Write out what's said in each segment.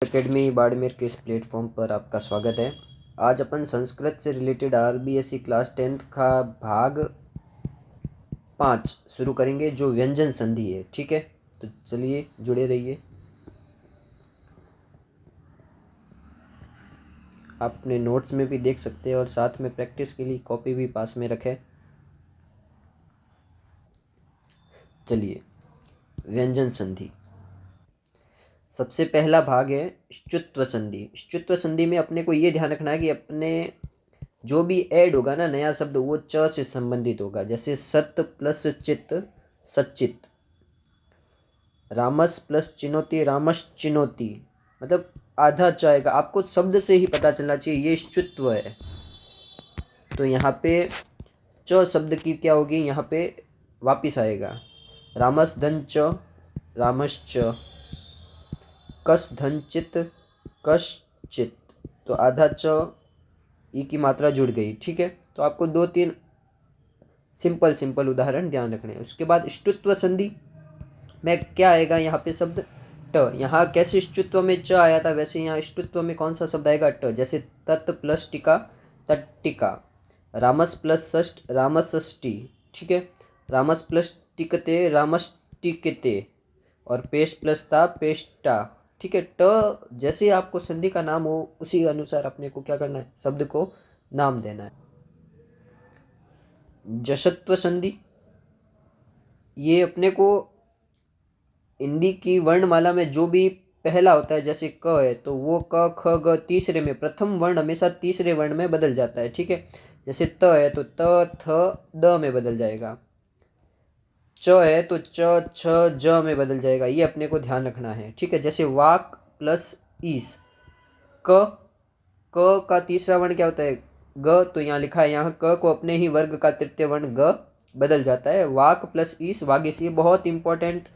Academy Barmer के इस platform पर आपका स्वागत है। आज अपन संस्कृत से रिलेटेड आरबीएसई क्लास 10th का भाग 5 शुरू करेंगे, जो व्यंजन संधि है। ठीक है, तो चलिए जुड़े रहिए। आप अपने नोट्स में भी देख सकते हैं और साथ में प्रैक्टिस के लिए कॉपी भी पास में रखें। चलिए, व्यंजन संधि सबसे पहला भाग है श्चुत्व संधि। श्चुत्व संधि में अपने को ये ध्यान रखना है कि अपने जो भी ऐड होगा ना नया शब्द, वो च से संबंधित होगा। जैसे सत प्लस चित सच्चित, रामस प्लस चिनोती रामश्चिनोती, मतलब आधा च आएगा। आपको शब्द से ही पता चलना चाहिए ये श्चुत्व है। तो यहाँ पे च शब्द की क्या होगी, यहाँ पे वापिस आएगा। रामस धन च रामश्च, कस धन चित कश्चित, तो आधा च ई की मात्रा जुड़ गई। ठीक है, तो आपको 2-3 सिंपल उदाहरण ध्यान रखने हैं। उसके बाद श्चुत्व संधि में क्या आएगा, यहाँ पे शब्द ट। यहाँ कैसे श्चुत्व में च आया था, वैसे यहाँ श्चुत्व में कौन सा शब्द आएगा, ट। जैसे तत् प्लस टिका तट्टिका, रामस प्लस षष्ठ रामषष्ठी। ठीक है, रामस प्लस टिकते रामष्टिकते, और पेश प्लस ता पेष्टा। ठीक है, ट जैसे आपको संधि का नाम हो उसी अनुसार अपने को क्या करना है, शब्द को नाम देना है। जशत्व संधि, ये अपने को हिंदी की वर्णमाला में जो भी पहला होता है, जैसे क है तो वो क ख ग तीसरे में, प्रथम वर्ण हमेशा तीसरे वर्ण में बदल जाता है। ठीक है, जैसे त है तो त थ द में बदल जाएगा। च है तो च छ ज में बदल जाएगा। ये अपने को ध्यान रखना है। ठीक है, जैसे वाक प्लस ईस, क का तीसरा वर्ण क्या होता है, ग। तो यहाँ लिखा है, यहाँ क को अपने ही वर्ग का तृतीय वर्ण ग बदल जाता है। वाक प्लस ईस वागीस, ये बहुत इंपॉर्टेंट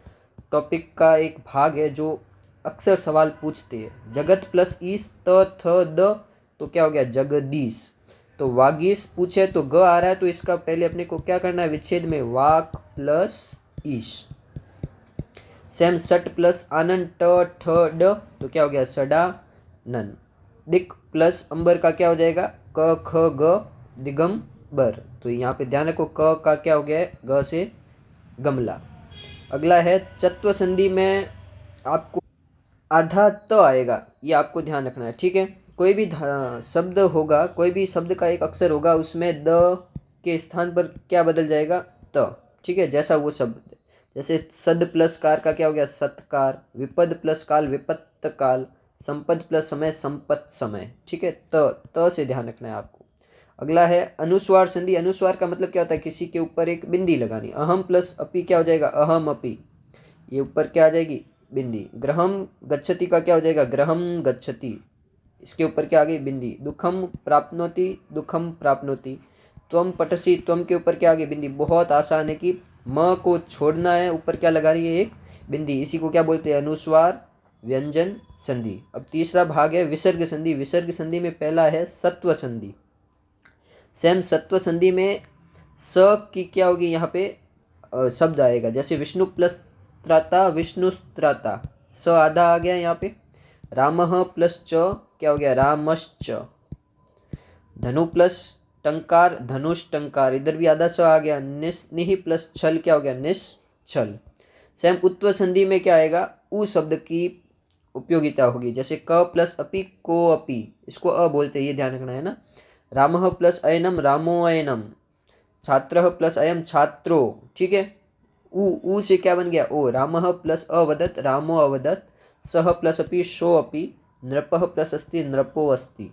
टॉपिक का एक भाग है जो अक्सर सवाल पूछते हैं। जगत प्लस ईस त थ द, तो क्या हो गया जगदीश। तो वागीस पूछे तो ग आ रहा है, तो इसका पहले अपने को क्या करना है, विच्छेद में वाक प्लस ईश। सेम सट प्लस आनंद ट ठ ड, तो क्या हो गया सडा नन। दिक प्लस अंबर का क्या हो जाएगा, क ख ग दिगंबर। तो यहाँ पे ध्यान रखो, क का क्या हो गया है, ग से गमला। अगला है चत्व संधि में आपको आधा त आएगा, ये आपको ध्यान रखना है। ठीक है, कोई भी शब्द होगा, कोई भी शब्द का एक अक्षर होगा, उसमें द के स्थान पर क्या बदल जाएगा, त। ठीक है, जैसा वो शब्द, जैसे सद प्लस कार का क्या हो गया सत्कार, विपद प्लस काल विपत्त काल, संपद प्लस समय संपत समय। ठीक है, त से ध्यान रखना है आपको। अगला है अनुस्वार संधि। अनुस्वार का मतलब क्या होता है, किसी के ऊपर एक बिंदी लगानी। अहम प्लस अपि क्या हो जाएगा, अहम अपि, ये ऊपर क्या आ जाएगी, बिंदी। ग्रहम गच्छति का क्या हो जाएगा, ग्रहम गच्छति, इसके ऊपर क्या आ गई, बिंदी। दुखम प्राप्नोति दुखम प्राप्नोति। त्वम पठसी, त्वम के ऊपर क्या आ गई, बिंदी। बहुत आसान है कि म को छोड़ना है, ऊपर क्या लगा रही है, एक बिंदी। इसी को क्या बोलते हैं, अनुस्वार व्यंजन संधि। अब तीसरा भाग है विसर्ग संधि। विसर्ग संधि में पहला है सत्व संधि। सेम सत्व संधि में स की क्या होगी, यहाँ पे शब्द आएगा। जैसे विष्णु प्लस त्राता विष्णु त्राता, स आधा आ गया यहाँ पे। रामः प्लस च क्या हो गया, रामश्च। धनु प्लस टंकार धनुष टंकार, इधर भी आधा स आ गया। निह प्लस छल क्या हो गया, निश्छल। सेम उत्व संधि में क्या आएगा, उ शब्द की उपयोगिता होगी। जैसे क प्लस अपि को अपि, इसको अ बोलते हैं, ये ध्यान रखना है ना। रामः प्लस अयनम रामो अयनम, छात्रः प्लस अयम छात्रो। ठीक है, उ से क्या बन गया, ओ। रामः प्लस अवदत रामो अवदत, सह प्लस अपि शो अपि, नृपः प्लस अस्ति नृपो अस्ति।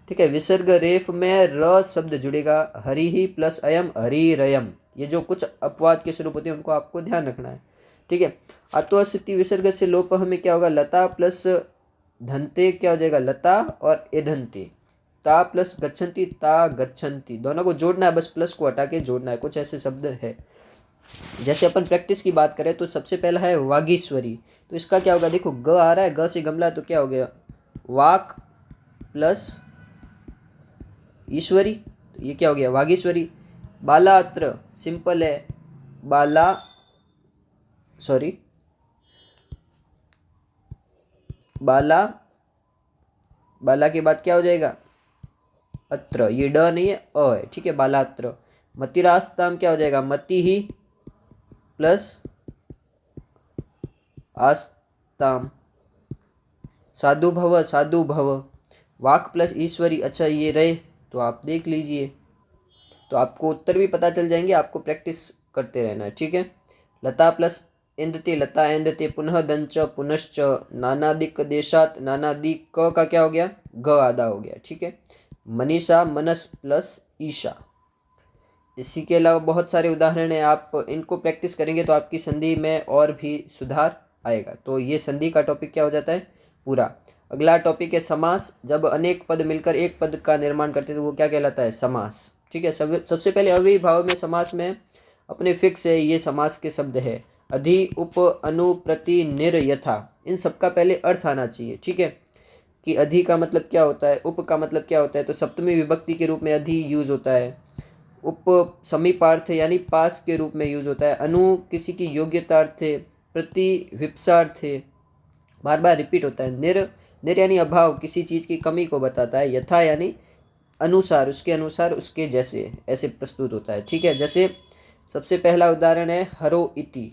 ठीक है, विसर्ग रेफ में र शब्द जुड़ेगा। हरि ही प्लस अयम हरिरयम, ये जो कुछ अपवाद के स्वरूप होते हैं उनको आपको ध्यान रखना है। ठीक है, अत्वस्ति विसर्ग से लोप में क्या होगा, लता प्लस धनते क्या हो जाएगा, लता और एधनते। ता प्लस गच्छन्ति ता गच्छन्ति, दोनों को जोड़ना है, बस प्लस को हटा के जोड़ना है। कुछ ऐसे शब्द है। जैसे अपन प्रैक्टिस की बात करें तो सबसे पहला है वागीश्वरी। तो इसका क्या होगा, देखो ग आ रहा है, ग से गमला, तो क्या हो गया वाक प्लस ईश्वरी, तो ये क्या हो गया वागीश्वरी। बालात्र सिंपल है, बाला सॉरी बाला बाला के बाद क्या हो जाएगा, अत्र, ये ड नहीं है अ है, ठीक है, बालात्र। मतिरास्ताम क्या हो जाएगा, मति ही प्लस आस्ताम। साधु भव, साधु भव। वाक प्लस ईश्वरी, अच्छा ये रहे तो आप देख लीजिए, तो आपको उत्तर भी पता चल जाएंगे, आपको प्रैक्टिस करते रहना है, ठीक है। लता प्लस इंदते, लता इंदते। पुनः दंच, पुनश्च। नानादिक देशात, नानादि क का क्या हो गया, ग आधा हो गया, ठीक है। मनीषा, मनस प्लस ईशा। इसी के अलावा बहुत सारे उदाहरण हैं, आप इनको प्रैक्टिस करेंगे तो आपकी संधि में और भी सुधार आएगा। तो ये संधि का टॉपिक क्या हो जाता है पूरा। अगला टॉपिक है समास। जब अनेक पद मिलकर एक पद का निर्माण करते हैं तो वो क्या कहलाता है, समास, ठीक है। सबसे पहले अविभाव में समास में अपने फिक्स है, ये समास के शब्द है। अधि, उप, अनु, प्रति, निर, यथा, इन सबका पहले अर्थ आना चाहिए, ठीक है। कि अधि का मतलब क्या होता है, उप का मतलब क्या होता है, तो सप्तमी विभक्ति के रूप में अधि यूज होता है। उप समीपार्थ यानी पास के रूप में यूज होता है। अनु किसी की योग्यतार्थ है। प्रति विप्सार्थ है, बार बार रिपीट होता है। निर, निर यानी अभाव, किसी चीज़ की कमी को बताता है। यथा यानी अनुसार, उसके अनुसार, उसके जैसे, ऐसे प्रस्तुत होता है, ठीक है। जैसे सबसे पहला उदाहरण है हरो इति,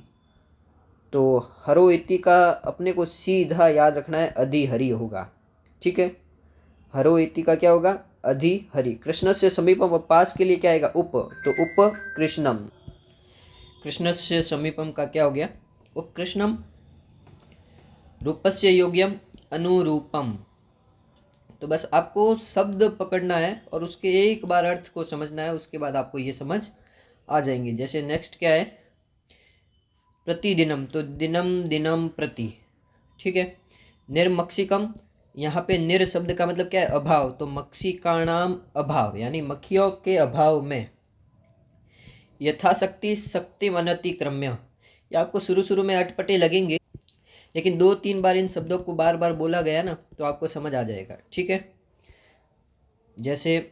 तो हरो इति का अपने को सीधा याद रखना है, अधि हरि होगा, ठीक है। हरो इति का क्या होगा, अधि हरि। कृष्ण से समीपम, पास के लिए क्या आएगा, उप, तो उप कृष्णम। कृष्ण से समीपम का क्या हो गया, उप कृष्णम। रूपस्य योग्यम, अनुरूपम। तो बस आपको शब्द पकड़ना है और उसके एक बार अर्थ को समझना है, उसके बाद आपको ये समझ आ जाएंगे। जैसे नेक्स्ट क्या है, प्रतिदिनम, तो दिनम, दिनम, प्रति, ठीक है। निर्मक्षिकम, यहाँ पे निर शब्द का मतलब क्या है, अभाव, तो मक्षिकाणाम अभाव यानी मक्खियों के अभाव में। यथाशक्ति, शक्ति अनतिक्रम्य, ये आपको शुरू शुरू में अटपटे लगेंगे, लेकिन 2-3 बार इन शब्दों को बार बार बोला गया ना तो आपको समझ आ जाएगा, ठीक है। जैसे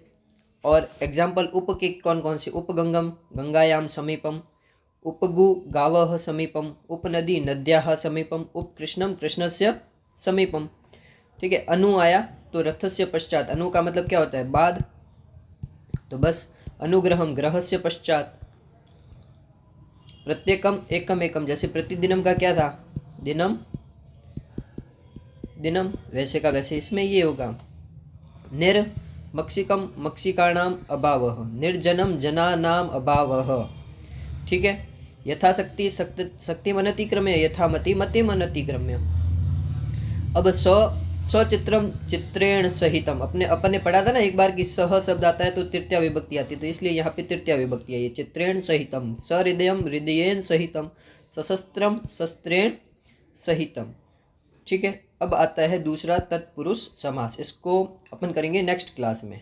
और एग्जाम्पल उप के कौन कौन से, उपगंगम, गंगायाम समीपम। उपगु, गावः समीपम। उपनदी, नद्याः समीपम। उपकृष्णम, कृष्णस्य समीपम, ठीक है। अनु आया तो रथस्य पश्चात, अनु का मतलब क्या होता है, बाद, तो बस अनुग्रहम, ग्रहस्य पश्चात। प्रत्येकम, एकम एकम, जैसे प्रतिदिनम का क्या था, दिनम दिनम, वैसे का वैसे इसमें ये होगा। निर मक्षिकम, मक्षिकाणाम अभावः। निर्जनम, जनानाम अभावः, ठीक है। यथाशक्ति, शक्ति अनतिक्रम्य। यथामति, मतिम अनतिक्रम्य। अब सचित्रम, चित्रेण सहितम, अपन ने पढ़ा था ना एक बार कि सह शब्द आता है तो तृतीया विभक्ति आती है, तो इसलिए यहाँ पे तृतीया विभक्ति आई है। चित्रेण सहितम, सहृदयम, हृदयेन सहितम, सशस्त्रम, शस्त्रेण सहितम, ठीक है। अब आता है दूसरा तत्पुरुष समास, इसको अपन करेंगे नेक्स्ट क्लास में।